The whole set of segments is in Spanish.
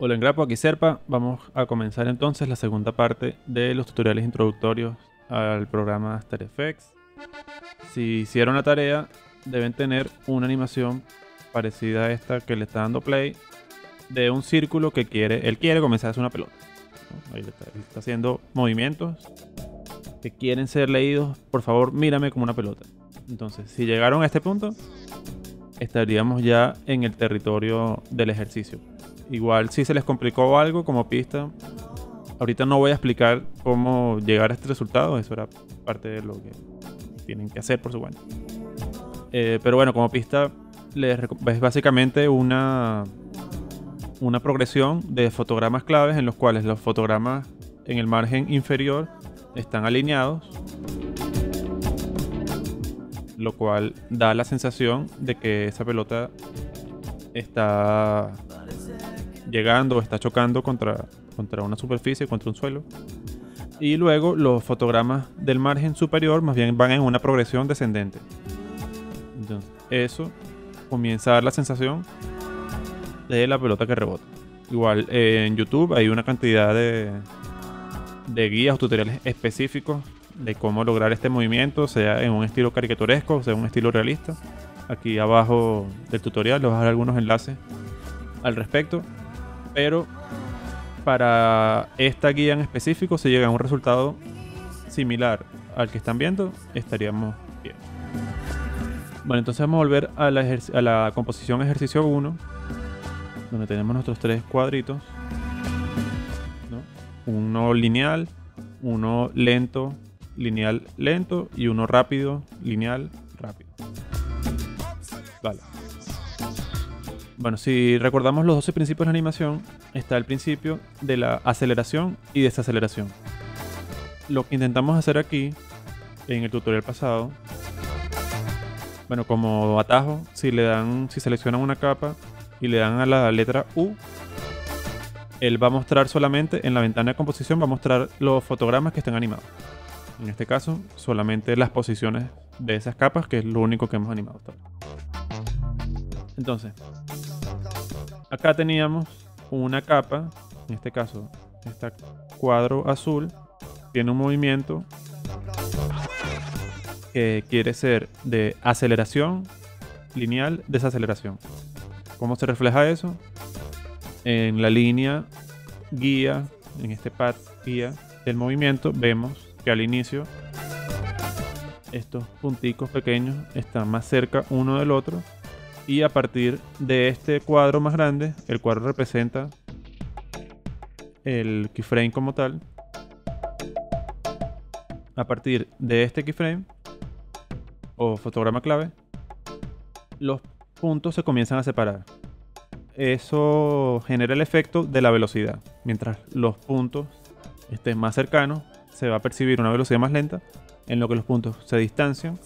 Hola en Grapo, aquí Serpa. Vamos a comenzar entonces la segunda parte de los tutoriales introductorios al programa After Effects. Si hicieron la tarea, deben tener una animación parecida a esta que le está dando play, de un círculo que él quiere comenzar a hacer una pelota, ¿no? Ahí él está haciendo movimientos que quieren ser leídos. Por favor, mírame como una pelota. Entonces, si llegaron a este punto, estaríamos ya en el territorio del ejercicio. Igual si se les complicó algo como pista, ahorita no voy a explicar cómo llegar a este resultado, eso era parte de lo que tienen que hacer por su cuenta. Pero bueno, como pista es básicamente una progresión de fotogramas claves en los cuales los fotogramas en el margen inferior están alineados, lo cual da la sensación de que esa pelota está llegando o está chocando contra una superficie, contra un suelo. Y luego los fotogramas del margen superior más bien van en una progresión descendente. Entonces eso comienza a dar la sensación de la pelota que rebota. Igual en YouTube hay una cantidad de guías o tutoriales específicos de cómo lograr este movimiento, sea en un estilo caricaturesco, sea en un estilo realista. Aquí abajo del tutorial les voy a dejar algunos enlaces al respecto. Pero para esta guía en específico, si llega a un resultado similar al que están viendo, estaríamos bien. Bueno, entonces vamos a volver a la composición ejercicio 1, donde tenemos nuestros tres cuadritos, ¿no? Uno lineal, uno lento, lineal lento, y uno rápido, lineal rápido. Vale. Bueno, si recordamos los 12 principios de la animación, está el principio de la aceleración y desaceleración. Lo que intentamos hacer aquí, en el tutorial pasado, bueno, como atajo, si seleccionan una capa y le dan a la letra U, él va a mostrar solamente, en la ventana de composición, va a mostrar los fotogramas que estén animados. En este caso, solamente las posiciones de esas capas, que es lo único que hemos animado. Entonces, acá teníamos una capa, en este caso, este cuadro azul, tiene un movimiento que quiere ser de aceleración, lineal, desaceleración. ¿Cómo se refleja eso? En la línea guía, en este pad guía del movimiento, vemos que al inicio estos punticos pequeños están más cerca uno del otro. Y a partir de este cuadro más grande, el cuadro representa el keyframe como tal. A partir de este keyframe o fotograma clave, los puntos se comienzan a separar. Eso genera el efecto de la velocidad. Mientras los puntos estén más cercanos, se va a percibir una velocidad más lenta. En lo que los puntos se distancian,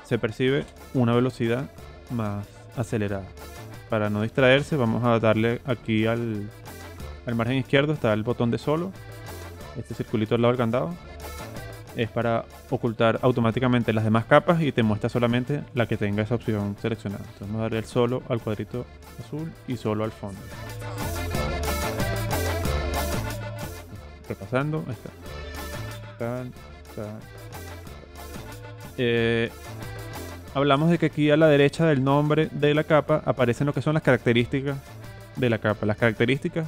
se percibe una velocidad más acelerada. Para no distraerse, vamos a darle aquí al margen izquierdo, está el botón de solo, este circulito al lado del candado es para ocultar automáticamente las demás capas y te muestra solamente la que tenga esa opción seleccionada. Entonces vamos a darle el solo al cuadrito azul y solo al fondo. Repasando, ahí está. Hablamos de que aquí a la derecha del nombre de la capa aparecen lo que son las características de la capa. Las características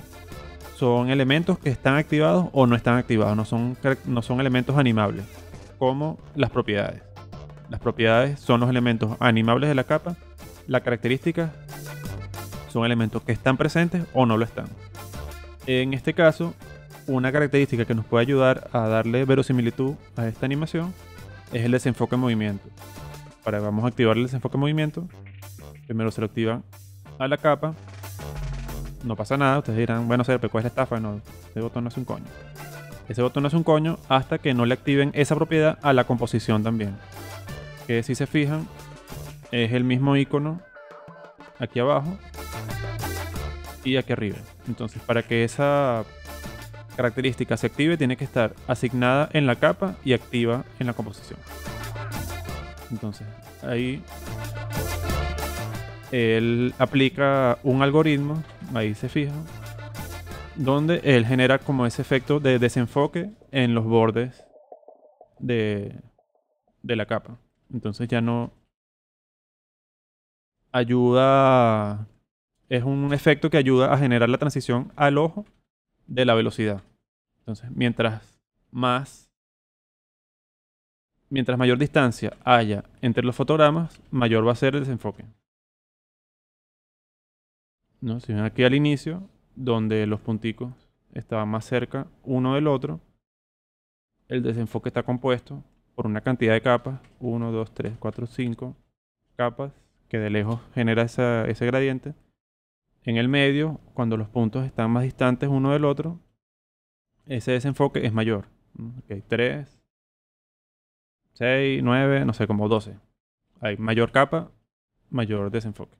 son elementos que están activados o no están activados, no son elementos animables, como las propiedades. Las propiedades son los elementos animables de la capa. Las características son elementos que están presentes o no lo están. En este caso, una característica que nos puede ayudar a darle verosimilitud a esta animación es el desenfoque en movimiento. Vamos a activar el desenfoque en movimiento. Primero se lo activa a la capa. No pasa nada. Ustedes dirán, bueno, ¿cuál es la estafa? No, ese botón no hace un coño. Ese botón no hace un coño hasta que no le activen esa propiedad a la composición también. Que si se fijan, es el mismo icono aquí abajo y aquí arriba. Entonces, para que esa característica se active, tiene que estar asignada en la capa y activa en la composición. Entonces, ahí él aplica un algoritmo, ahí se fijan, donde él genera como ese efecto de desenfoque en los bordes de, de la capa. Entonces ya no ayuda, es un efecto que ayuda a generar la transición al ojo de la velocidad. Entonces, mientras mayor distancia haya entre los fotogramas, mayor va a ser el desenfoque. ¿No? Si ven aquí al inicio, donde los punticos estaban más cerca uno del otro, el desenfoque está compuesto por una cantidad de capas, 1, 2, 3, 4, 5 capas, que de lejos genera ese gradiente. En el medio, cuando los puntos están más distantes uno del otro, ese desenfoque es mayor. Okay, 3, 6, 9, no sé, como 12. Hay mayor capa, mayor desenfoque.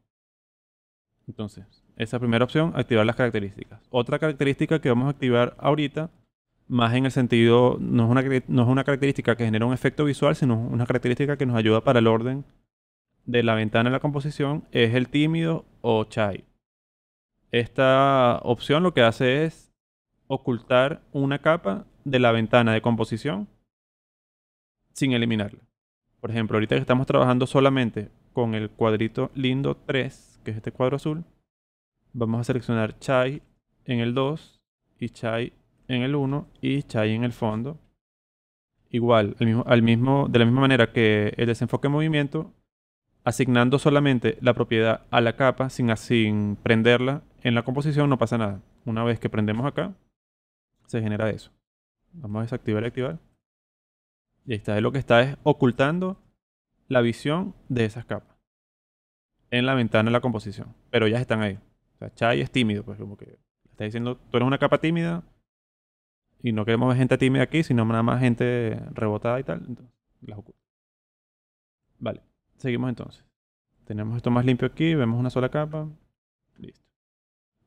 Entonces, esa primera opción, activar las características. Otra característica que vamos a activar ahorita, más en el sentido, no es una característica que genera un efecto visual, sino una característica que nos ayuda para el orden de la ventana en la composición, es el tímido o chai. Esta opción lo que hace es ocultar una capa de la ventana de composición sin eliminarla. Por ejemplo, ahorita que estamos trabajando solamente con el cuadrito lindo 3, que es este cuadro azul, vamos a seleccionar chai en el 2 y chai en el 1 y chai en el fondo. Igual, de la misma manera que el desenfoque en movimiento, asignando solamente la propiedad a la capa sin prenderla en la composición, no pasa nada. Una vez que prendemos acá, se genera eso. Vamos a desactivar y activar. Y ahí está. Lo que está es ocultando la visión de esas capas en la ventana de la composición. Pero ya están ahí. O sea, Chai es tímido, pues como que está diciendo, tú eres una capa tímida y no queremos ver gente tímida aquí, sino nada más gente rebotada y tal. Entonces, las oculta. Vale, seguimos entonces. Tenemos esto más limpio aquí, vemos una sola capa. Listo.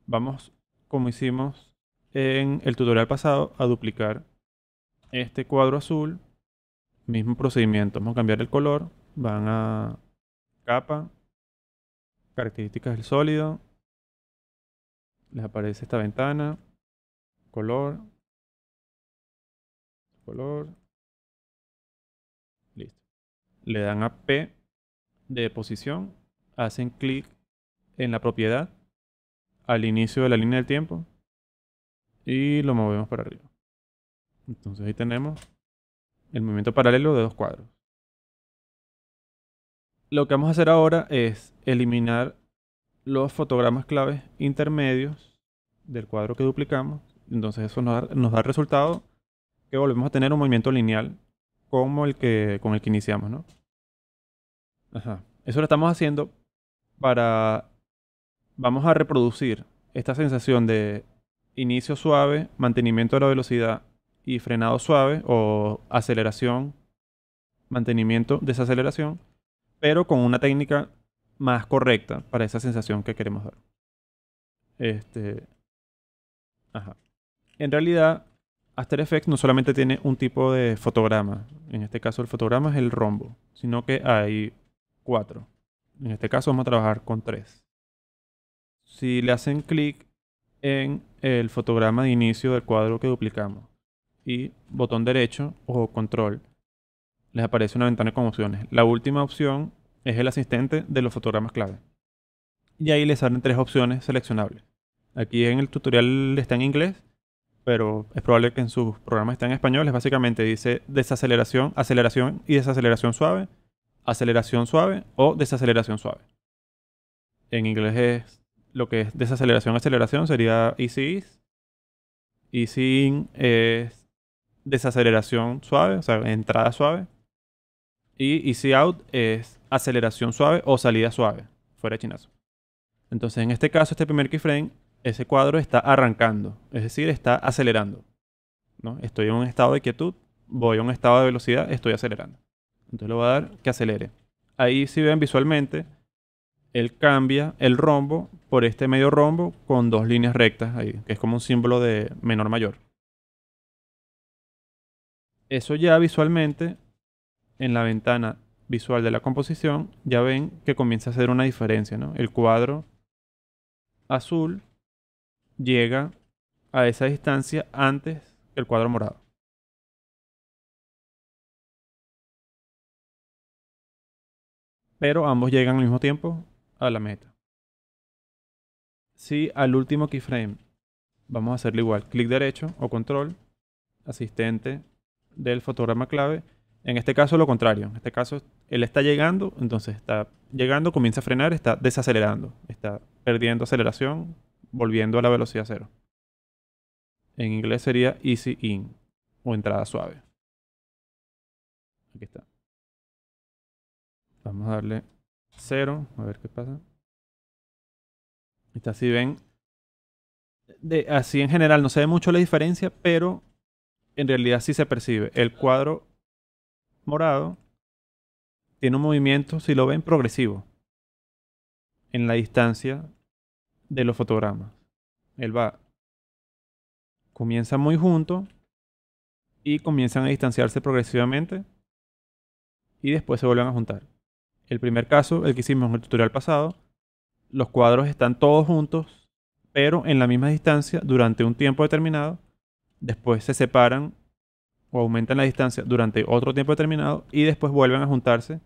Vamos, como hicimos en el tutorial pasado, a duplicar este cuadro azul. Mismo procedimiento. Vamos a cambiar el color. Van a capa, características del sólido. Les aparece esta ventana. Color. Color. Listo. Le dan a P de posición. Hacen clic en la propiedad al inicio de la línea del tiempo. Y lo movemos para arriba. Entonces ahí tenemos el movimiento paralelo de dos cuadros. Lo que vamos a hacer ahora es eliminar los fotogramas claves intermedios del cuadro que duplicamos. Entonces eso nos da el resultado que volvemos a tener un movimiento lineal como con el que iniciamos, ¿no? Ajá. Eso lo estamos haciendo para... Vamos a reproducir esta sensación de inicio suave, mantenimiento de la velocidad y frenado suave o aceleración, mantenimiento, desaceleración, pero con una técnica más correcta para esa sensación que queremos dar. Ajá. En realidad, After Effects no solamente tiene un tipo de fotograma. En este caso, el fotograma es el rombo, sino que hay 4. En este caso, vamos a trabajar con 3. Si le hacen clic en el fotograma de inicio del cuadro que duplicamos y botón derecho o control, les aparece una ventana con opciones. La última opción es el asistente de los fotogramas clave. Y ahí les salen 3 opciones seleccionables. Aquí en el tutorial está en inglés, pero es probable que en sus programas esté en español. Es básicamente dice desaceleración, aceleración y desaceleración suave, aceleración suave o desaceleración suave. En inglés es lo que es desaceleración, aceleración sería easy ease. Easy in es desaceleración suave, o sea, entrada suave. Y easy out es aceleración suave o salida suave, fuera de chinazo. Entonces, en este caso, este primer keyframe, ese cuadro está arrancando, es decir, está acelerando, ¿no? Estoy en un estado de quietud, voy a un estado de velocidad, estoy acelerando. Entonces le voy a dar que acelere. Ahí si ven visualmente, él cambia el rombo por este medio rombo con 2 líneas rectas ahí, que es como un símbolo de menor mayor. Eso ya visualmente, en la ventana visual de la composición, ya ven que comienza a hacer una diferencia, ¿no? El cuadro azul llega a esa distancia antes que el cuadro morado. Pero ambos llegan al mismo tiempo a la meta. Si al último keyframe vamos a hacerle igual, clic derecho o control, asistente del fotograma clave. En este caso lo contrario, en este caso él está llegando, entonces está llegando, comienza a frenar, está desacelerando, está perdiendo aceleración, volviendo a la velocidad cero. En inglés sería easy in o entrada suave. Aquí está. Vamos a darle 0, a ver qué pasa. Está, si ven, así en general no se ve mucho la diferencia, pero en realidad sí se percibe. El cuadro morado tiene un movimiento, si lo ven, progresivo en la distancia de los fotogramas. Él va, comienza muy junto y comienzan a distanciarse progresivamente y después se vuelven a juntar. El primer caso, el que hicimos en el tutorial pasado, los cuadros están todos juntos, pero en la misma distancia durante un tiempo determinado. Después se separan o aumentan la distancia durante otro tiempo determinado y después vuelven a juntarse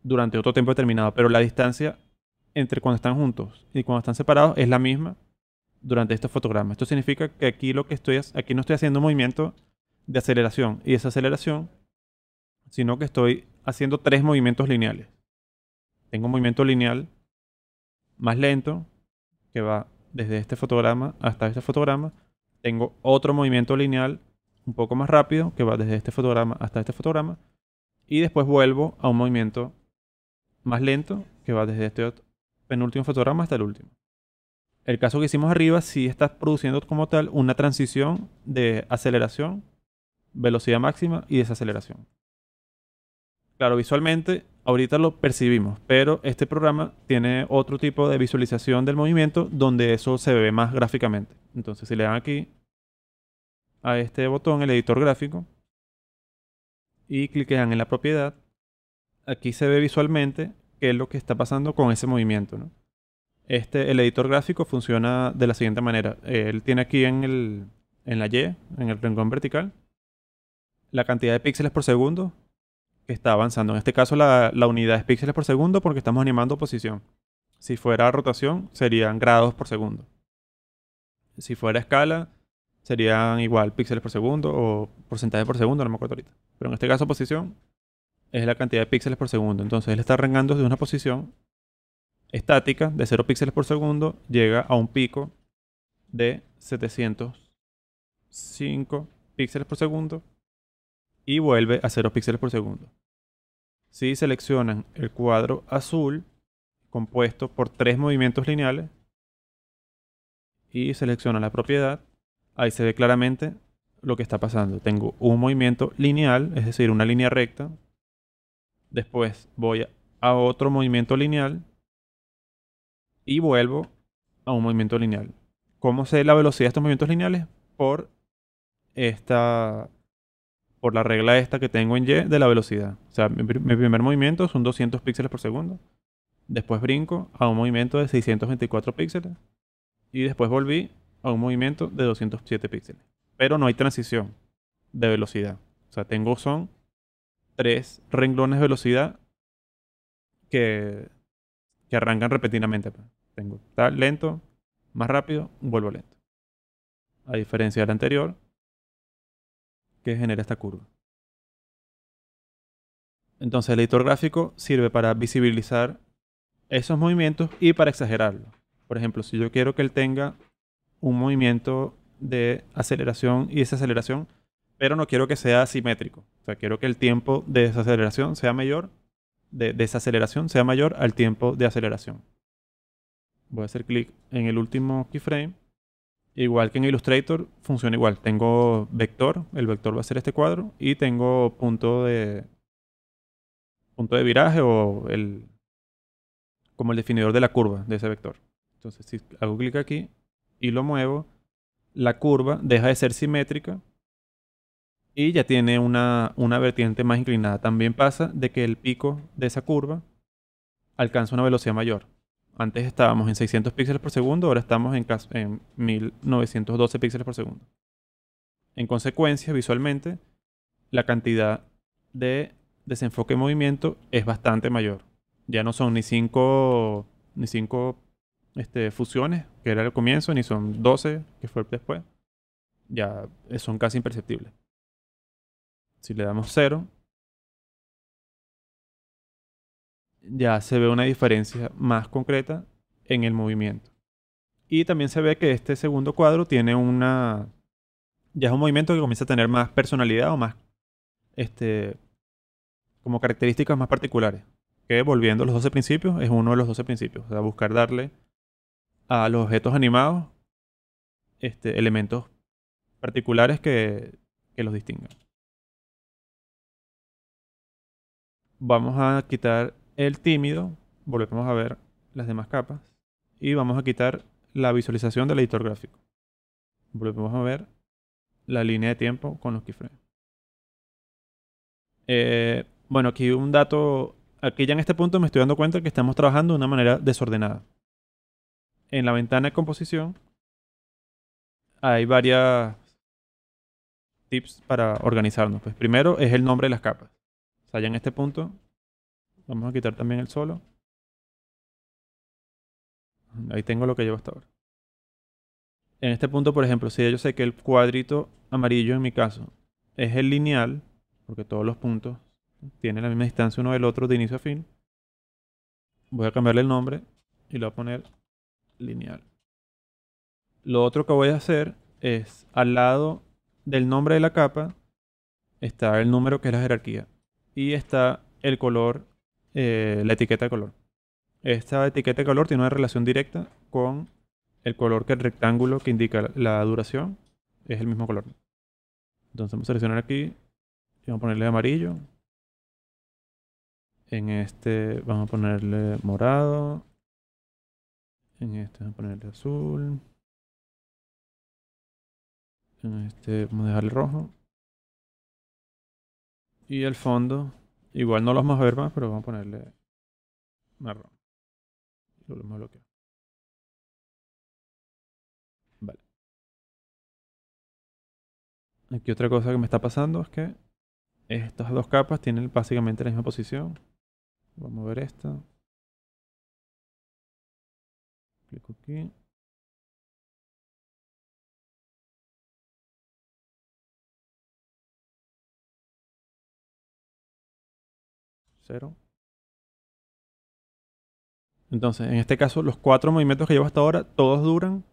durante otro tiempo determinado. Pero la distancia entre cuando están juntos y cuando están separados es la misma durante estos fotogramas. Esto significa que aquí aquí no estoy haciendo un movimiento de aceleración y desaceleración, sino que estoy haciendo 3 movimientos lineales. Tengo un movimiento lineal más lento que va desde este fotograma hasta este fotograma. Tengo otro movimiento lineal un poco más rápido que va desde este fotograma hasta este fotograma. Y después vuelvo a un movimiento más lento que va desde este penúltimo fotograma hasta el último. El caso que hicimos arriba sí está produciendo como tal una transición de aceleración, velocidad máxima y desaceleración. Claro, visualmente ahorita lo percibimos, pero este programa tiene otro tipo de visualización del movimiento donde eso se ve más gráficamente. Entonces si le dan aquí a este botón, el editor gráfico, y cliquean en la propiedad, aquí se ve visualmente qué es lo que está pasando con ese movimiento, ¿no? El editor gráfico funciona de la siguiente manera. Él tiene aquí en la Y, en el renglón vertical, la cantidad de píxeles por segundo que está avanzando. En este caso la unidad es píxeles por segundo porque estamos animando posición. Si fuera rotación, serían grados por segundo. Si fuera escala, serían igual píxeles por segundo o porcentaje por segundo, no me acuerdo ahorita. Pero en este caso posición es la cantidad de píxeles por segundo. Entonces él está arrancando desde una posición estática de 0 píxeles por segundo, llega a un pico de 705 píxeles por segundo y vuelve a 0 píxeles por segundo. Si seleccionan el cuadro azul compuesto por 3 movimientos lineales y seleccionan la propiedad, ahí se ve claramente lo que está pasando. Tengo un movimiento lineal, es decir, una línea recta. Después voy a otro movimiento lineal y vuelvo a un movimiento lineal. ¿Cómo sé la velocidad de estos movimientos lineales? Por la regla esta que tengo en Y de la velocidad. O sea, mi primer movimiento son 200 píxeles por segundo. Después brinco a un movimiento de 624 píxeles. Y después volví a un movimiento de 207 píxeles. Pero no hay transición de velocidad. O sea, son 3 renglones de velocidad que arrancan repentinamente. Tengo tal lento, más rápido, vuelvo lento. A diferencia del anterior, que genera esta curva. Entonces el editor gráfico sirve para visibilizar esos movimientos y para exagerarlos. Por ejemplo, si yo quiero que él tenga un movimiento de aceleración y desaceleración, pero no quiero que sea asimétrico. O sea, quiero que el tiempo de desaceleración sea mayor, al tiempo de aceleración. Voy a hacer clic en el último keyframe. Igual que en Illustrator, funciona igual. Tengo vector, el vector va a ser este cuadro, y tengo punto de viraje o como el definidor de la curva de ese vector. Entonces, si hago clic aquí y lo muevo, la curva deja de ser simétrica y ya tiene una vertiente más inclinada. También pasa de que el pico de esa curva alcanza una velocidad mayor. Antes estábamos en 600 píxeles por segundo, ahora estamos en 1912 píxeles por segundo. En consecuencia, visualmente, la cantidad de desenfoque en movimiento es bastante mayor. Ya no son ni cinco fusiones, que era el comienzo, ni son 12, que fue después. Ya son casi imperceptibles. Si le damos 0, ya se ve una diferencia más concreta en el movimiento. Y también se ve que este segundo cuadro tiene ya es un movimiento que comienza a tener más personalidad o más, como características más particulares. Que volviendo a los 12 principios, es uno de los 12 principios. O sea, buscar darle a los objetos animados elementos particulares que los distingan. Vamos a quitar el tímido, volvemos a ver las demás capas y vamos a quitar la visualización del editor gráfico. Volvemos a ver la línea de tiempo con los keyframes. Bueno, aquí un dato, aquí ya en este punto me estoy dando cuenta que estamos trabajando de una manera desordenada. En la ventana de composición hay varias tips para organizarnos. Pues primero es el nombre de las capas. O sea, ya en este punto vamos a quitar también el solo. Ahí tengo lo que llevo hasta ahora. En este punto, por ejemplo, si yo sé que el cuadrito amarillo en mi caso es el lineal, porque todos los puntos tienen la misma distancia uno del otro de inicio a fin, voy a cambiarle el nombre y le voy a poner lineal. Lo otro que voy a hacer es, al lado del nombre de la capa, está el número que es la jerarquía y está el color, la etiqueta de color. Esta etiqueta de color tiene una relación directa con el color que el rectángulo que indica la duración es el mismo color. Entonces vamos a seleccionar aquí y vamos a ponerle amarillo. En este vamos a ponerle morado. En este vamos a ponerle azul. En este vamos a dejarle rojo. Y el fondo, igual no lo vamos a ver más, pero vamos a ponerle marrón. Lo volvemos a bloquear. Vale. Aquí otra cosa que me está pasando es que estas dos capas tienen básicamente la misma posición. Vamos a ver esta. Clico aquí. Cero. Entonces, en este caso, los 4 movimientos que llevo hasta ahora, todos duran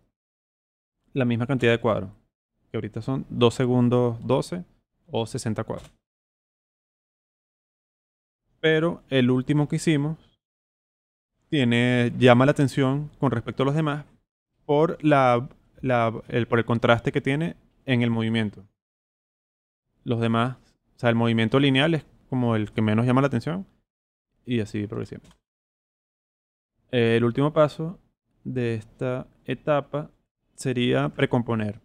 la misma cantidad de cuadros. Que ahorita son 2 segundos 12 o 60 cuadros. Pero el último que hicimos llama la atención con respecto a los demás por por el contraste que tiene en el movimiento. Los demás, o sea, el movimiento lineal es como el que menos llama la atención y así progresivamente. El último paso de esta etapa sería precomponer.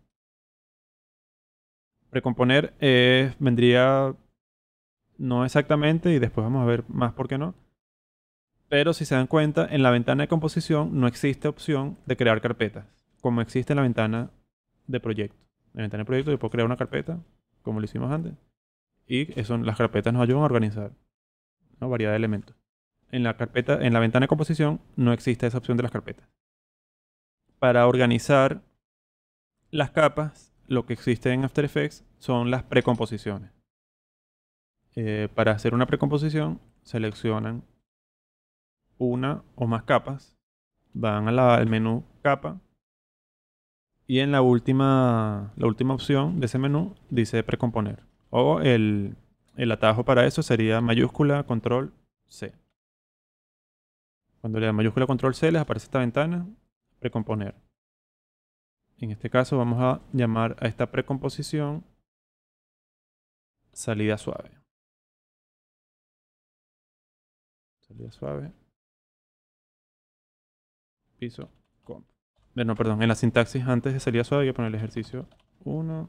Precomponer vendría no exactamente, y después vamos a ver más por qué no. Pero si se dan cuenta, en la ventana de composición no existe opción de crear carpetas, como existe en la ventana de proyecto. En la ventana de proyecto yo puedo crear una carpeta, como lo hicimos antes, y las carpetas nos ayudan a organizar una variedad de elementos. En la ventana de composición no existe esa opción de las carpetas. Para organizar las capas, lo que existe en After Effects son las precomposiciones. Para hacer una precomposición, seleccionan una o más capas, van al menú capa y en la última opción de ese menú dice precomponer. O el atajo para eso sería mayúscula control C. Cuando le da mayúscula control C les aparece esta ventana, precomponer. En este caso vamos a llamar a esta precomposición salida suave. Salida suave. Piso. Comp. No, perdón. En la sintaxis antes de salida suave hay que poner el ejercicio 1.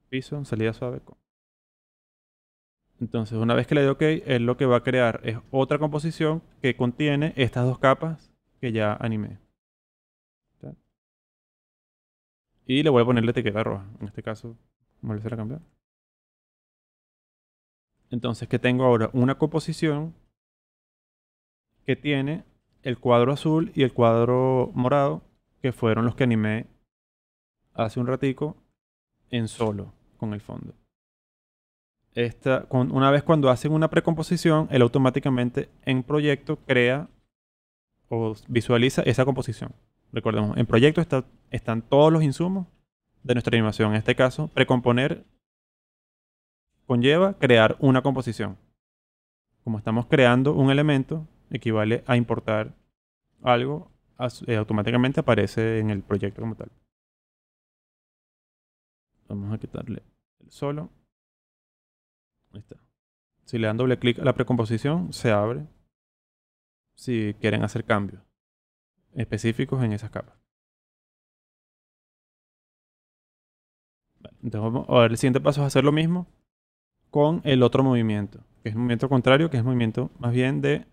Piso. Salida suave. Comp. Entonces, una vez que le dé OK, él lo que va a crear es otra composición que contiene estas dos capas que ya animé. ¿Está? Y le voy a poner la etiqueta roja. En este caso, vamos a cambiar. Entonces, que tengo ahora una composición que tiene el cuadro azul y el cuadro morado, que fueron los que animé hace un ratico en solo con el fondo. Una vez cuando hacen una precomposición, él automáticamente en proyecto crea o visualiza esa composición. Recordemos, en proyecto están todos los insumos de nuestra animación. En este caso, precomponer conlleva crear una composición. Como estamos creando un elemento, equivale a importar algo, automáticamente aparece en el proyecto como tal. Vamos a quitarle el solo. Ahí está. Si le dan doble clic a la precomposición, se abre si quieren hacer cambios específicos en esas capas. Vale, entonces vamos a ver, el siguiente paso es hacer lo mismo con el otro movimiento, que es el movimiento contrario, que es el movimiento más bien de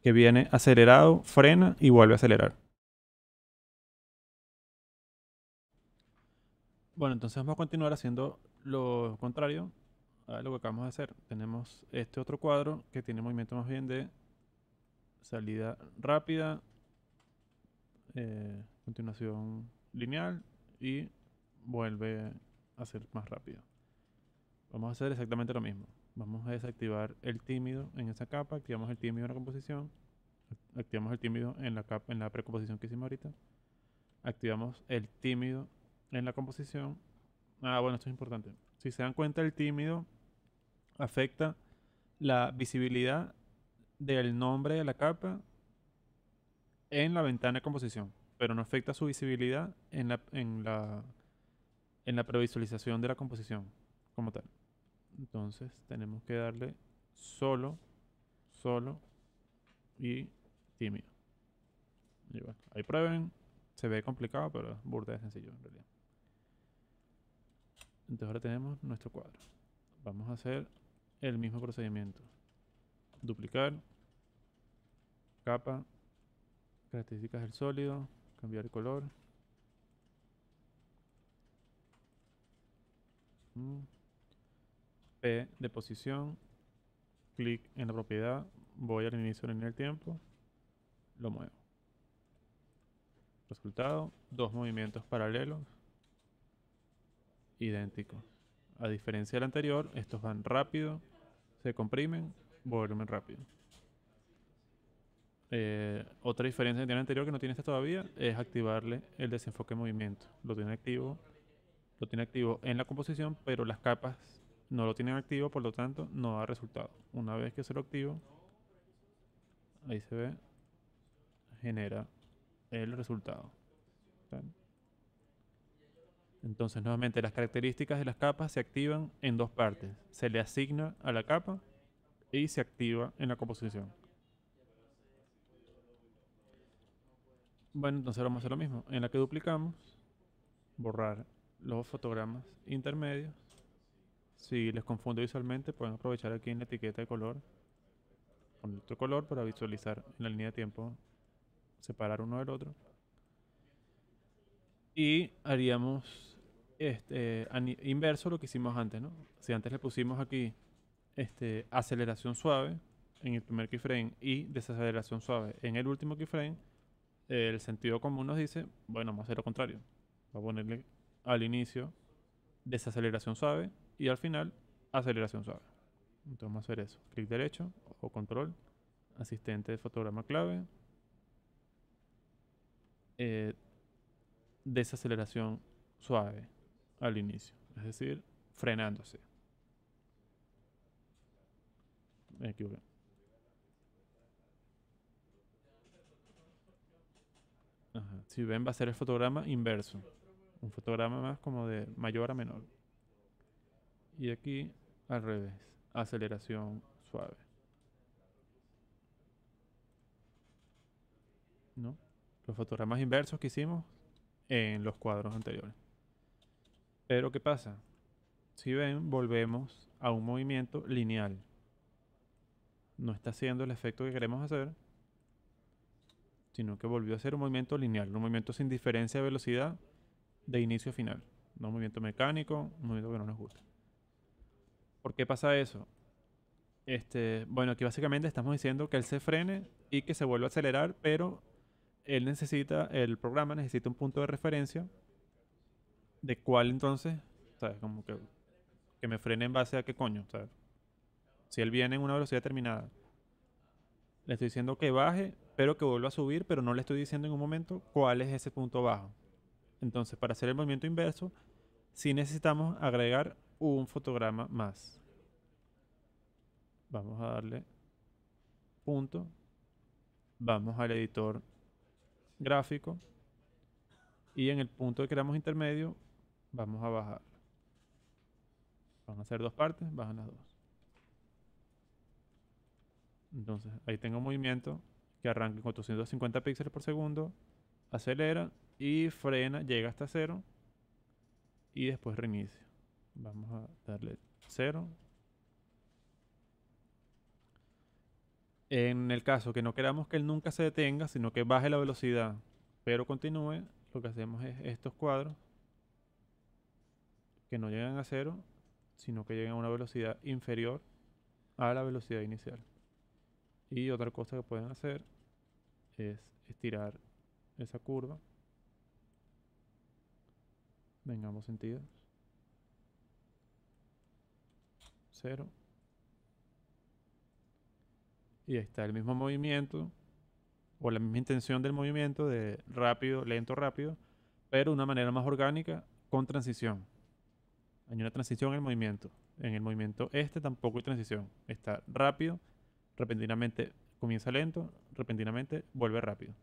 que viene acelerado, frena y vuelve a acelerar. Bueno, entonces vamos a continuar haciendo lo contrario a lo que acabamos de hacer. Tenemos este otro cuadro que tiene movimiento más bien de salida rápida, continuación lineal y vuelve a ser más rápido. Vamos a hacer exactamente lo mismo. Vamos a desactivar el tímido en esa capa, activamos el tímido en la composición, activamos el tímido en la capa, en la precomposición que hicimos ahorita, activamos el tímido en la composición. Ah, bueno, esto es importante. Si se dan cuenta, el tímido afecta la visibilidad del nombre de la capa en la ventana de composición, pero no afecta su visibilidad en la previsualización de la composición como tal. Entonces tenemos que darle solo, solo y tímido. Y bueno, ahí prueben. Se ve complicado, pero es burda de sencillo en realidad. Entonces ahora tenemos nuestro cuadro. Vamos a hacer el mismo procedimiento. Duplicar, capa, características del sólido, cambiar el color. P de posición, clic en la propiedad, voy al inicio de la línea del tiempo, lo muevo. Resultado, dos movimientos paralelos, idénticos. A diferencia del anterior, estos van rápido, se comprimen, vuelven rápido. Otra diferencia que tiene el anterior que no tiene este todavía es activarle el desenfoque de movimiento. Lo tiene activo en la composición, pero las capas no lo tienen activo, por lo tanto no da resultado. Una vez que se lo activo, ahí se ve, genera el resultado. ¿Ven? Entonces nuevamente las características de las capas se activan en dos partes. Se le asigna a la capa y se activa en la composición. Bueno, entonces vamos a hacer lo mismo. En la que duplicamos, borrar los fotogramas intermedios. Si les confunde visualmente, pueden aprovechar aquí en la etiqueta de color, poner otro color para visualizar en la línea de tiempo, separar uno del otro. Y haríamos inverso lo que hicimos antes, ¿no? Si antes le pusimos aquí aceleración suave en el primer keyframe y desaceleración suave en el último keyframe, el sentido común nos dice, bueno, vamos a hacer lo contrario. Vamos a ponerle al inicio desaceleración suave y al final aceleración suave. Entonces vamos a hacer eso. Clic derecho o control, asistente de fotograma clave, desaceleración suave al inicio, es decir, frenándose. Me equivoqué. Ajá. Si ven, va a ser el fotograma inverso. Un fotograma más como de mayor a menor. Y aquí al revés, aceleración suave. ¿No? Los fotogramas inversos que hicimos en los cuadros anteriores. Pero ¿qué pasa? Si ven, volvemos a un movimiento lineal. No está haciendo el efecto que queremos hacer, sino que volvió a ser un movimiento lineal, un movimiento sin diferencia de velocidad de inicio a final. No un movimiento mecánico, un movimiento que no nos gusta. ¿Por qué pasa eso? Bueno, aquí básicamente estamos diciendo que él se frene y que se vuelva a acelerar, pero el programa necesita un punto de referencia de cuál entonces, ¿sabes? Como que me frene en base a qué coño, ¿sabes? Si él viene en una velocidad determinada, le estoy diciendo que baje, pero que vuelva a subir, pero no le estoy diciendo en un momento cuál es ese punto bajo. Entonces, para hacer el movimiento inverso, sí necesitamos agregar un fotograma más. Vamos a darle punto. Vamos al editor gráfico. Y en el punto que queramos intermedio, vamos a bajar. Van a ser dos partes, bajan las dos. Entonces, ahí tengo un movimiento que arranca en 450 píxeles por segundo, acelera y frena, llega hasta 0 y después reinicia. Vamos a darle 0. En el caso que no queramos que él nunca se detenga, sino que baje la velocidad, pero continúe, lo que hacemos es estos cuadros que no llegan a 0, sino que llegan a una velocidad inferior a la velocidad inicial. Y otra cosa que pueden hacer es estirar esa curva. Vengamos sentidos. 0. Y ahí está el mismo movimiento o la misma intención del movimiento de rápido, lento, rápido, pero de una manera más orgánica con transición. Hay una transición en el movimiento. En el movimiento tampoco hay transición. Está rápido, repentinamente comienza lento, repentinamente vuelve rápido.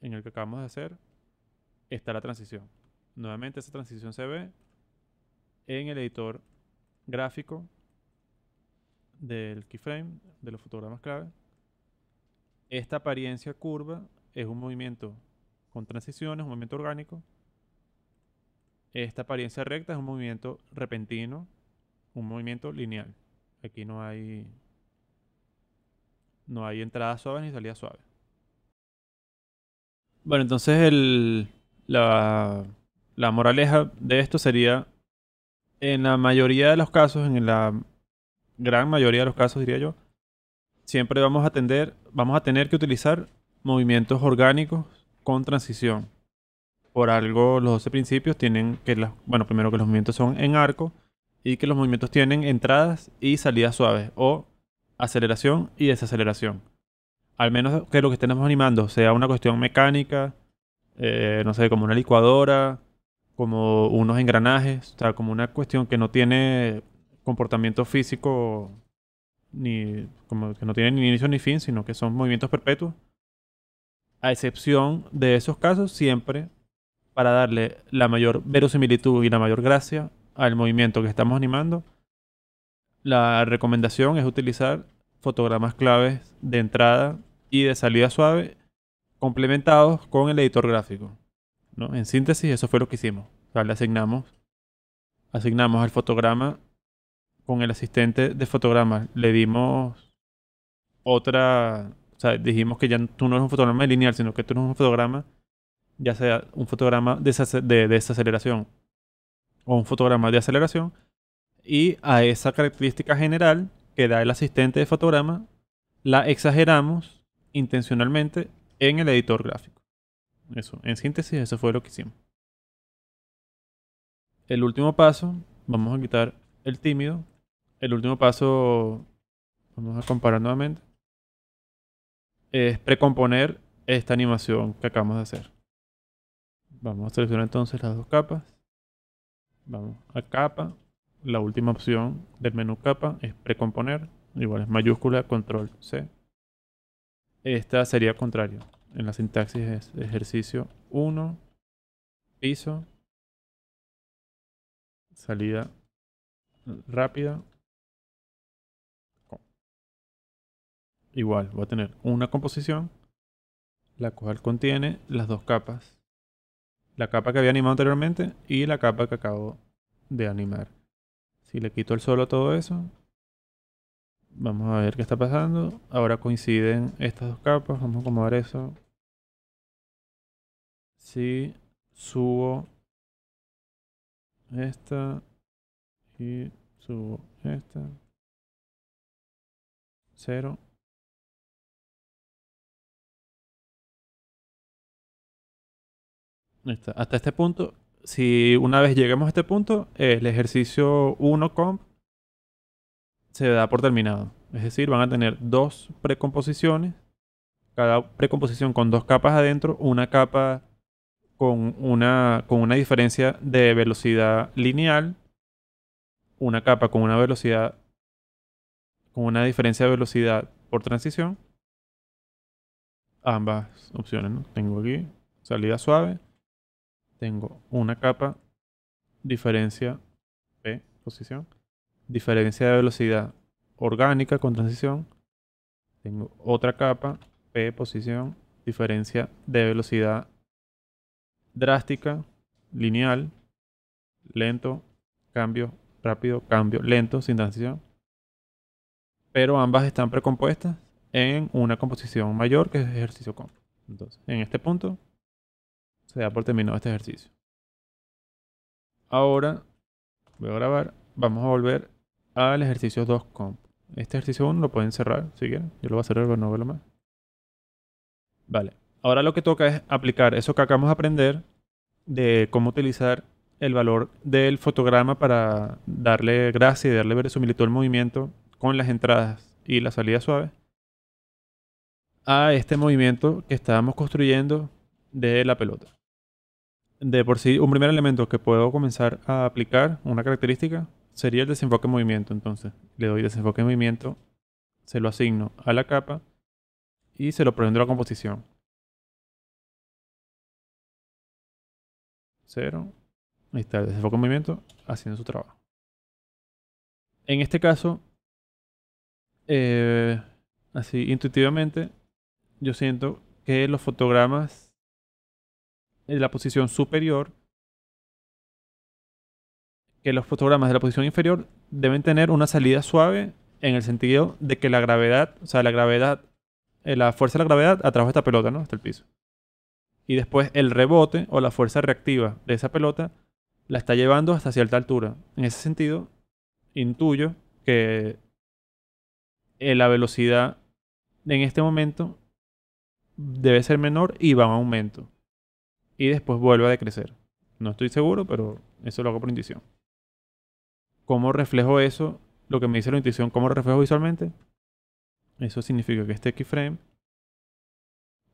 En el que acabamos de hacer está la transición. Nuevamente esa transición se ve en el editor gráfico del keyframe, de los fotogramas clave. Esta apariencia curva es un movimiento con transiciones, un movimiento orgánico. Esta apariencia recta es un movimiento repentino, un movimiento lineal. Aquí no hay entradas suaves ni salidas suaves. Bueno, entonces la moraleja de esto sería, en la mayoría de los casos, en la gran mayoría de los casos diría yo, siempre vamos a tener que utilizar movimientos orgánicos con transición. Por algo los 12 principios tienen primero que los movimientos son en arco y que los movimientos tienen entradas y salidas suaves o aceleración y desaceleración. Al menos que lo que estemos animando sea una cuestión mecánica, no sé, como una licuadora, como unos engranajes, o sea, como una cuestión que no tiene comportamiento físico, como que no tiene ni inicio ni fin, sino que son movimientos perpetuos. A excepción de esos casos, siempre para darle la mayor verosimilitud y la mayor gracia al movimiento que estamos animando, la recomendación es utilizar fotogramas claves de entrada y de salida suave complementados con el editor gráfico, ¿no? En síntesis, eso fue lo que hicimos. O sea, le asignamos al fotograma con el asistente de fotogramas. Le dimos otra... O sea, dijimos que ya tú no eres un fotograma lineal, sino que tú eres un fotograma, ya sea un fotograma de desaceleración o un fotograma de aceleración. Y a esa característica general que da el asistente de fotograma, la exageramos intencionalmente en el editor gráfico. Eso, en síntesis, eso fue lo que hicimos. El último paso, vamos a quitar el tímido. El último paso, vamos a comparar nuevamente, es precomponer esta animación que acabamos de hacer. Vamos a seleccionar entonces las dos capas. Vamos a capa. La última opción del menú capa es precomponer. Igual es mayúscula, control C. Esta sería contrario. En la sintaxis es ejercicio 1, piso, salida rápida. Igual, voy a tener una composición, la cual contiene las dos capas. La capa que había animado anteriormente y la capa que acabo de animar. Si le quito el solo a todo eso, vamos a ver qué está pasando. Ahora coinciden estas dos capas. Vamos a acomodar eso. Si subo esta y subo esta. 0. Hasta este punto, si una vez lleguemos a este punto, el ejercicio 1 comp se da por terminado. Es decir, van a tener dos precomposiciones, cada precomposición con dos capas adentro, una capa con una diferencia de velocidad lineal, una capa con una velocidad, con una diferencia de velocidad por transición, ambas opciones, ¿no? Tengo aquí salida suave, tengo una capa, diferencia P, posición, diferencia de velocidad orgánica con transición, tengo otra capa, P, posición, diferencia de velocidad drástica, lineal, lento, cambio, rápido, cambio, lento, sin transición. Pero ambas están precompuestas en una composición mayor que es ejercicio comp. Entonces, en este punto se da por terminado este ejercicio. Ahora voy a grabar. Vamos a volver al ejercicio 2 comp. Este ejercicio 1 lo pueden cerrar si quieren. Yo lo voy a cerrar para no verlo más. Vale. Ahora lo que toca es aplicar eso que acabamos de aprender de cómo utilizar el valor del fotograma para darle gracia y darle verosimilitud al movimiento con las entradas y la salida suave a este movimiento que estábamos construyendo de la pelota. De por sí, un primer elemento que puedo comenzar a aplicar, una característica, sería el desenfoque en movimiento. Entonces, le doy desenfoque en movimiento, se lo asigno a la capa y se lo prendo a la composición. 0. Ahí está el desenfoque en movimiento haciendo su trabajo. En este caso, así intuitivamente, yo siento que los fotogramas en la posición superior, que los fotogramas de la posición inferior deben tener una salida suave en el sentido de que la gravedad, o sea, la gravedad, la fuerza de la gravedad atrajo esta pelota, ¿no? Hasta el piso. Y después el rebote o la fuerza reactiva de esa pelota la está llevando hasta cierta altura. En ese sentido, intuyo que la velocidad en este momento debe ser menor y va en aumento. Y después vuelve a decrecer. No estoy seguro, pero eso lo hago por intuición. ¿Cómo reflejo eso? Lo que me dice la intuición, ¿cómo lo reflejo visualmente? Eso significa que este keyframe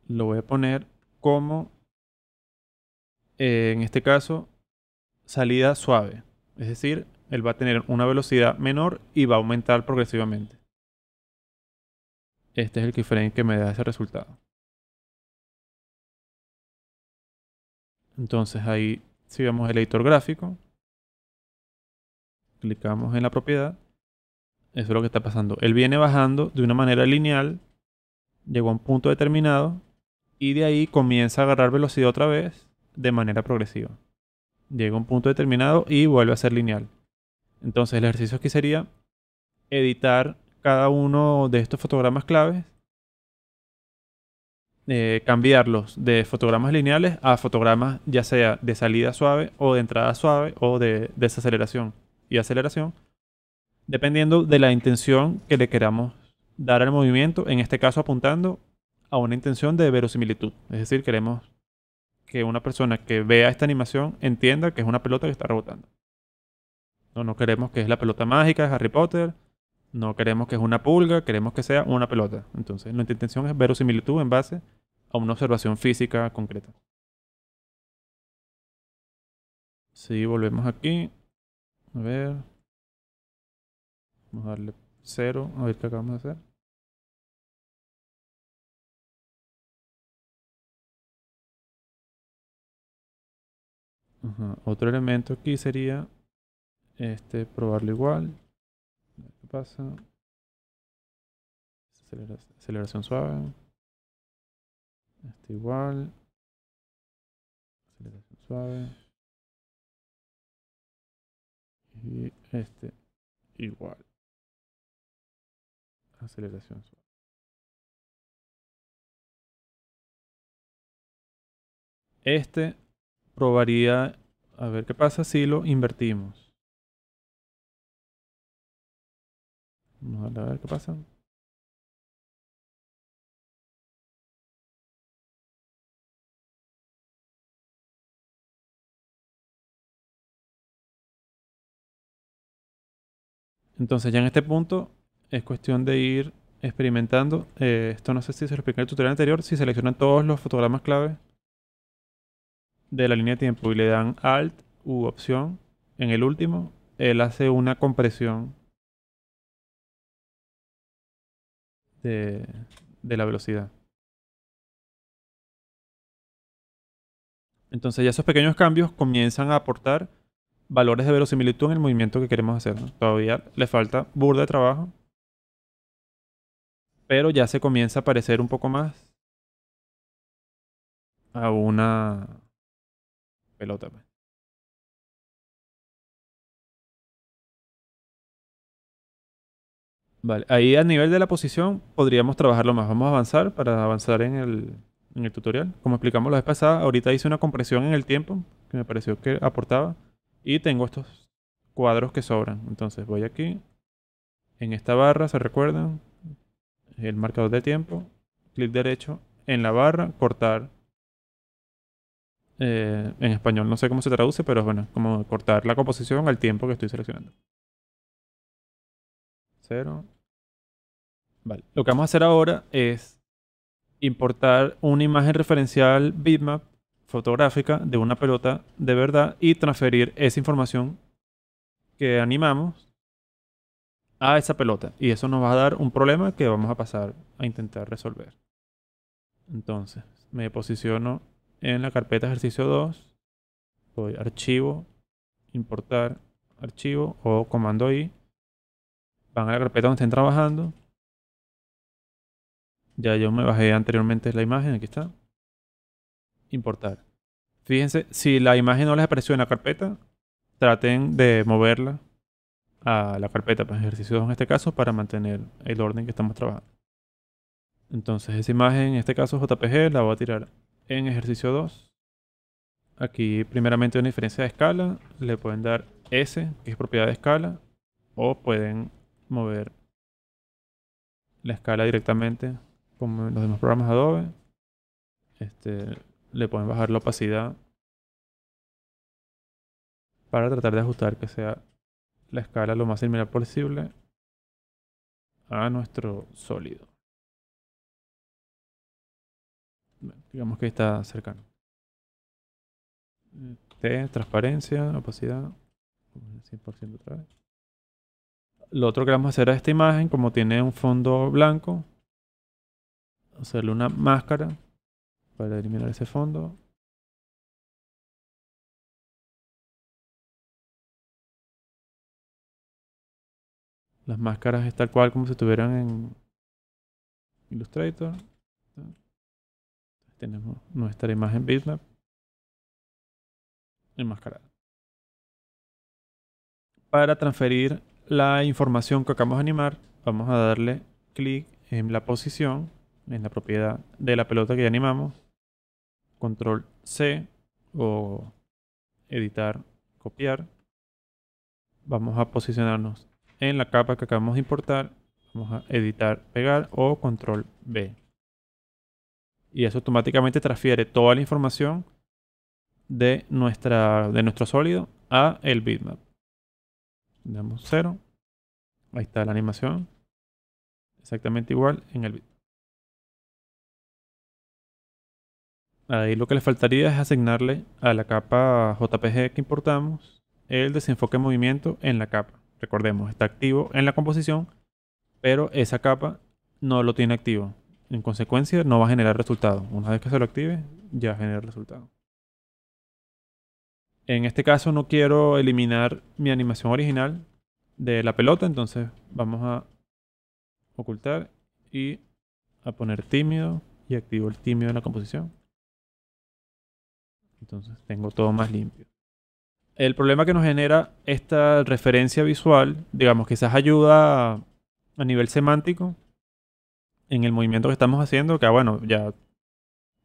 lo voy a poner como, en este caso, salida suave. Es decir, él va a tener una velocidad menor y va a aumentar progresivamente. Este es el keyframe que me da ese resultado. Entonces ahí, si vemos el editor gráfico, clicamos en la propiedad. Eso es lo que está pasando. Él viene bajando de una manera lineal, llegó a un punto determinado y de ahí comienza a agarrar velocidad otra vez de manera progresiva. Llega a un punto determinado y vuelve a ser lineal. Entonces el ejercicio aquí sería editar cada uno de estos fotogramas claves, cambiarlos de fotogramas lineales a fotogramas ya sea de salida suave o de entrada suave o de desaceleración y aceleración, dependiendo de la intención que le queramos dar al movimiento, en este caso apuntando a una intención de verosimilitud. Es decir, queremos que una persona que vea esta animación entienda que es una pelota que está rebotando. No queremos que es la pelota mágica de Harry Potter, no queremos que es una pulga, queremos que sea una pelota. Entonces, nuestra intención es verosimilitud en base a una observación física concreta. Si volvemos aquí, a ver, vamos a darle 0, a ver qué acabamos de hacer. Ajá. Otro elemento aquí sería probarlo igual. A ver ¿qué pasa? Aceleración suave. Igual. Aceleración suave. Y igual. Aceleración suave. Este probaría a ver qué pasa si lo invertimos. Vamos a ver qué pasa. Entonces ya en este punto es cuestión de ir experimentando. Esto no sé si se lo expliqué en el tutorial anterior. Si seleccionan todos los fotogramas clave de la línea de tiempo y le dan Alt u opción en el último, él hace una compresión de, de la velocidad. Entonces ya esos pequeños cambios comienzan a aportar valores de verosimilitud en el movimiento que queremos hacer, ¿no? Todavía le falta burda de trabajo, pero ya se comienza a parecer un poco más a una pelota, pues. Vale, ahí a nivel de la posición podríamos trabajarlo más. Vamos a avanzar para avanzar en el tutorial. Como explicamos la vez pasada, ahorita hice una compresión en el tiempo que me pareció que aportaba. Y tengo estos cuadros que sobran. Entonces voy aquí. En esta barra, ¿se recuerdan? El marcador de tiempo. Clic derecho en la barra, cortar. En español no sé cómo se traduce, pero bueno, como cortar la composición al tiempo que estoy seleccionando. Cero. Vale. Lo que vamos a hacer ahora es importar una imagen referencial bitmap fotográfica de una pelota de verdad y transferir esa información que animamos a esa pelota. Y eso nos va a dar un problema que vamos a pasar a intentar resolver. Entonces, me posiciono en la carpeta ejercicio 2, voy a archivo, importar archivo o comando I, van a la carpeta donde estén trabajando. Ya yo me bajé anteriormente la imagen, aquí está. Importar. Fíjense, si la imagen no les apareció en la carpeta, traten de moverla a la carpeta, pues ejercicio 2 en este caso, para mantener el orden que estamos trabajando. Entonces esa imagen, en este caso JPG, la voy a tirar en ejercicio 2. Aquí primeramente una diferencia de escala, le pueden dar S, que es propiedad de escala, o pueden mover la escala directamente como en los demás programas Adobe. Le pueden bajar la opacidad para tratar de ajustar que sea la escala lo más similar posible a nuestro sólido. Digamos que está cercano. T, transparencia, opacidad, 100% otra vez. Lo otro que vamos a hacer a esta imagen, como tiene un fondo blanco, hacerle una máscara para eliminar ese fondo. Las máscaras es tal cual como si estuvieran en Illustrator. Tenemos nuestra imagen bitmap enmascarada. Para transferir la información que acabamos de animar, vamos a darle clic en la posición, en la propiedad de la pelota que ya animamos, control C o editar, copiar. Vamos a posicionarnos en la capa que acabamos de importar, vamos a editar, pegar o control B. Y eso automáticamente transfiere toda la información de nuestro sólido a el bitmap. Le damos 0. Ahí está la animación. Exactamente igual en el bitmap. Ahí lo que le faltaría es asignarle a la capa JPG que importamos el desenfoque de movimiento en la capa. Recordemos, está activo en la composición, pero esa capa no lo tiene activo. En consecuencia, no va a generar resultado. Una vez que se lo active, ya genera el resultado. En este caso no quiero eliminar mi animación original de la pelota, entonces vamos a ocultar y a poner tímido y activo el tímido en la composición. Entonces tengo todo más limpio. El problema que nos genera esta referencia visual, digamos, quizás ayuda a nivel semántico en el movimiento que estamos haciendo, que bueno, ya, o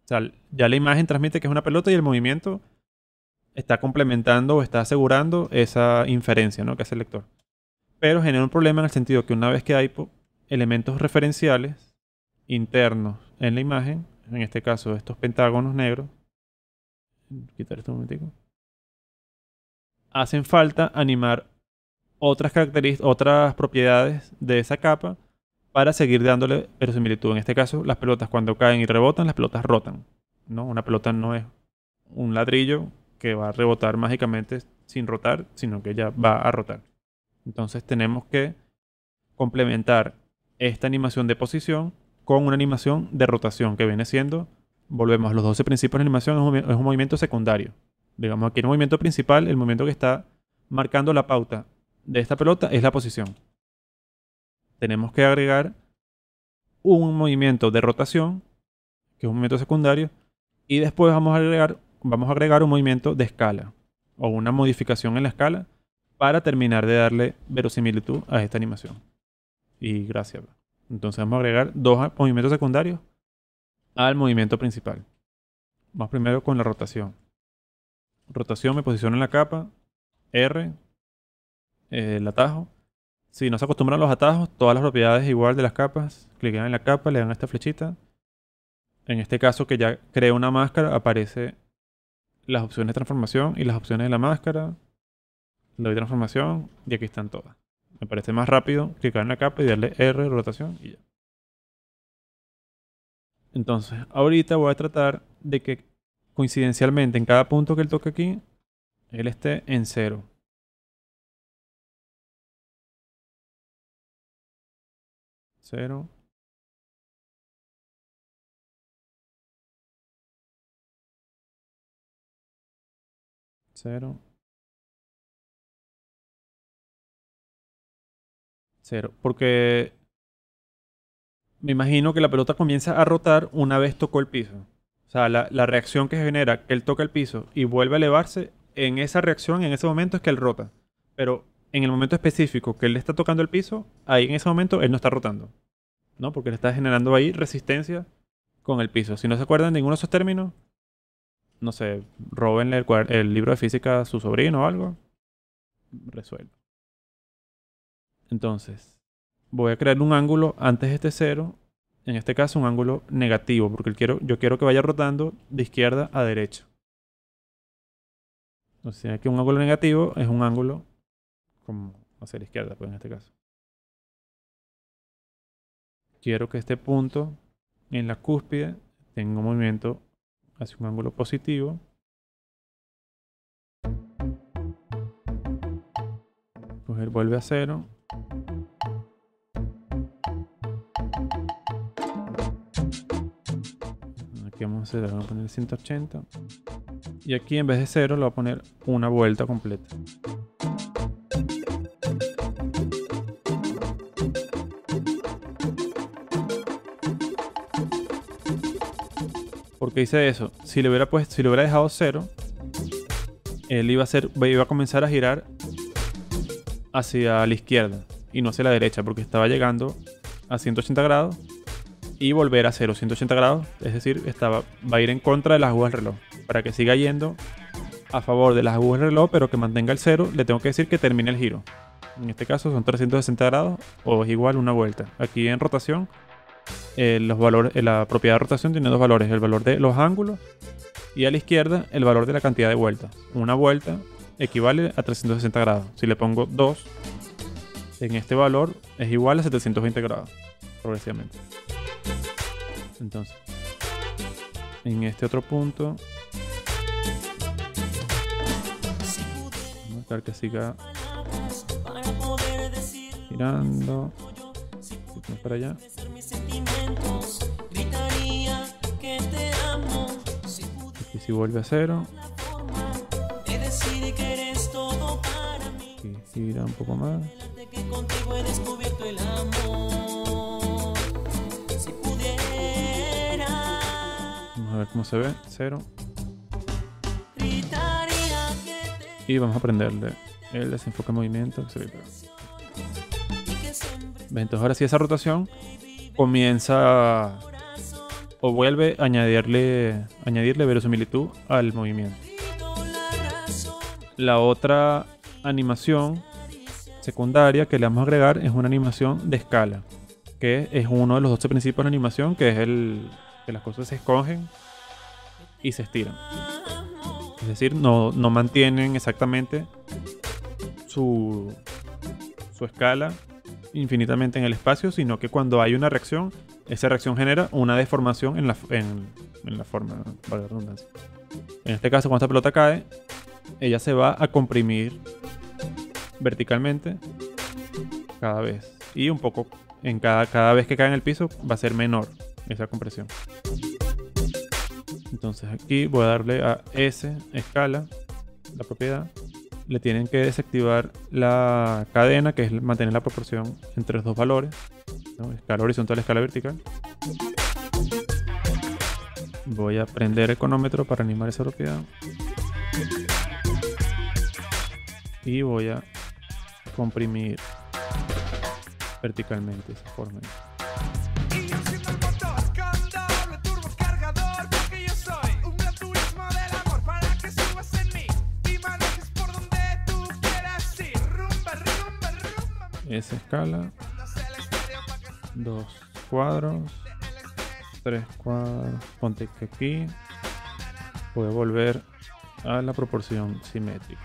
sea, ya la imagen transmite que es una pelota y el movimiento está complementando o está asegurando esa inferencia, ¿no?, que hace el lector. Pero genera un problema en el sentido que una vez que hay elementos referenciales internos en la imagen, en este caso estos pentágonos negros, quitar esto un momentico, hacen falta animar otras características, otras propiedades de esa capa para seguir dándole verosimilitud. En este caso, las pelotas cuando caen y rebotan, las pelotas rotan, ¿no? Una pelota no es un ladrillo que va a rebotar mágicamente sin rotar, sino que ya va a rotar. Entonces tenemos que complementar esta animación de posición con una animación de rotación, que viene siendo, volvemos a los 12 principios de animación, es un movimiento secundario. Digamos, aquí el movimiento principal, el movimiento que está marcando la pauta de esta pelota es la posición. Tenemos que agregar un movimiento de rotación, que es un movimiento secundario, y después vamos a agregar un movimiento de escala, o una modificación en la escala, para terminar de darle verosimilitud a esta animación. Y gracias. Entonces vamos a agregar dos movimientos secundarios al movimiento principal. Vamos primero con la rotación. Rotación, me posiciono en la capa, R, el atajo. Si no se acostumbran a los atajos, todas las propiedades igual de las capas, clican en la capa, le dan a esta flechita. En este caso que ya creo una máscara, aparece las opciones de transformación y las opciones de la máscara. Le doy transformación y aquí están todas. Me parece más rápido clicar en la capa y darle R, rotación y ya. Entonces, ahorita voy a tratar de que coincidencialmente en cada punto que él toque aquí, él esté en 0. 0. 0. 0. Porque me imagino que la pelota comienza a rotar una vez tocó el piso. O sea, la reacción que genera que él toca el piso y vuelve a elevarse, en esa reacción, en ese momento es que él rota. Pero en el momento específico que él está tocando el piso, ahí en ese momento él no está rotando, ¿no? Porque le está generando ahí resistencia con el piso. Si no se acuerdan de ninguno de esos términos, no sé, róbenle el libro de física a su sobrino o algo. Resuelve. Entonces, voy a crear un ángulo antes de este 0. En este caso un ángulo negativo, porque yo quiero que vaya rotando de izquierda a derecha. Entonces aquí un ángulo negativo es un ángulo como hacia la izquierda, pues en este caso. Quiero que este punto en la cúspide tenga un movimiento hacia un ángulo positivo. Pues él vuelve a 0. Aquí vamos a poner 180. Y aquí en vez de 0 le voy a poner una vuelta completa. ¿Por qué hice eso? Si le hubiera dejado 0, él iba a comenzar a girar hacia la izquierda y no hacia la derecha, porque estaba llegando a 180 grados y volver a 0, 180 grados, es decir, va a ir en contra de las agujas del reloj. Para que siga yendo a favor de las agujas del reloj, pero que mantenga el 0, le tengo que decir que termine el giro. En este caso son 360 grados o es igual una vuelta. Aquí en rotación, la propiedad de rotación tiene dos valores: el valor de los ángulos y a la izquierda el valor de la cantidad de vueltas. Una vuelta equivale a 360 grados. Si le pongo 2 en este valor, es igual a 720 grados progresivamente. Entonces, en este otro punto, vamos a buscar que siga girando. Vamos para allá. Aquí si vuelve a 0. Aquí gira un poco más. Vamos a ver cómo se ve. 0. Y vamos a prenderle el desenfoque de movimiento. Entonces ahora sí esa rotación comienza o vuelve a añadirle verosimilitud al movimiento. La otra animación secundaria que le vamos a agregar es una animación de escala, que es uno de los 12 principios de la animación, que es que las cosas se escogen y se estiran. Es decir, no mantienen exactamente su escala infinitamente en el espacio, sino que cuando hay una reacción, esa reacción genera una deformación en la forma, para la redundancia. En este caso, cuando esta pelota cae, ella se va a comprimir verticalmente cada vez. Y un poco, en cada vez que cae en el piso, va a ser menor esa compresión. Entonces aquí voy a darle a S, escala, la propiedad. Le tienen que desactivar la cadena, que es mantener la proporción entre los dos valores, ¿no? Escala horizontal, escala vertical. Voy a prender el cronómetro para animar esa propiedad. Y voy a comprimir verticalmente esa forma. Esa escala, 2 cuadros, 3 cuadros, ponte que aquí voy a volver a la proporción simétrica.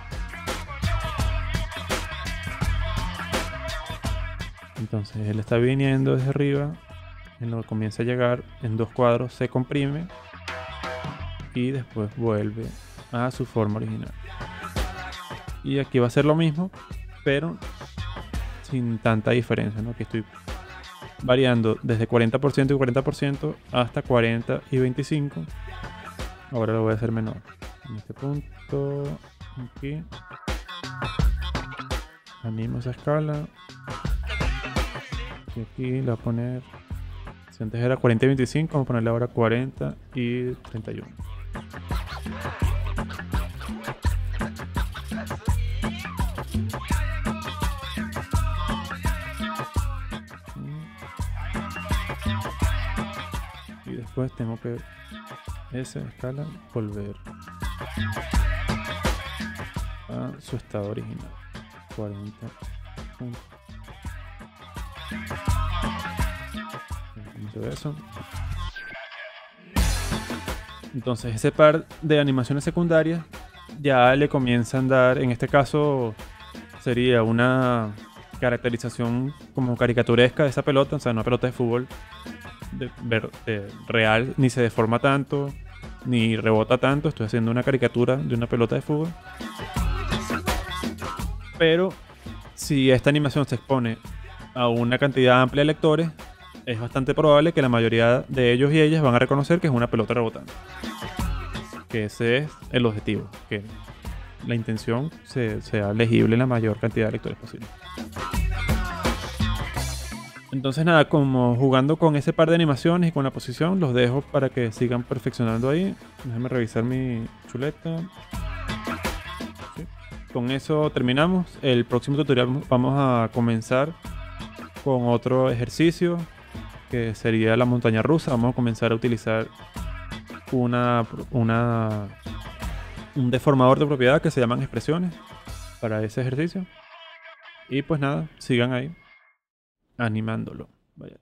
Entonces él está viniendo desde arriba, en lo que comienza a llegar en 2 cuadros se comprime y después vuelve a su forma original. Y aquí va a ser lo mismo, pero sin tanta diferencia, ¿no? Aquí estoy variando desde 40% y 40% hasta 40 y 25. Ahora lo voy a hacer menor. En este punto, aquí. Animo esa escala. Y aquí la voy a poner... Si antes era 40 y 25, vamos a ponerle ahora 40 y 31. Después tengo que esa escala volver a su estado original, 40 puntos. Eso. Entonces ese par de animaciones secundarias ya le comienzan a dar, en este caso sería una caracterización como caricaturesca de esa pelota, o sea, una pelota de fútbol real, ni se deforma tanto, ni rebota tanto. Estoy haciendo una caricatura de una pelota de fútbol. Pero si esta animación se expone a una cantidad amplia de lectores, es bastante probable que la mayoría de ellos y ellas van a reconocer que es una pelota rebotante. Que ese es el objetivo, que la intención sea legible en la mayor cantidad de lectores posible. Entonces nada, como jugando con ese par de animaciones y con la posición, los dejo para que sigan perfeccionando ahí. Déjenme revisar mi chuleta. Sí. Con eso terminamos. El próximo tutorial vamos a comenzar con otro ejercicio, que sería la montaña rusa. Vamos a comenzar a utilizar un deformador de propiedad que se llaman expresiones para ese ejercicio. Y pues nada, sigan ahí animándolo. Vaya.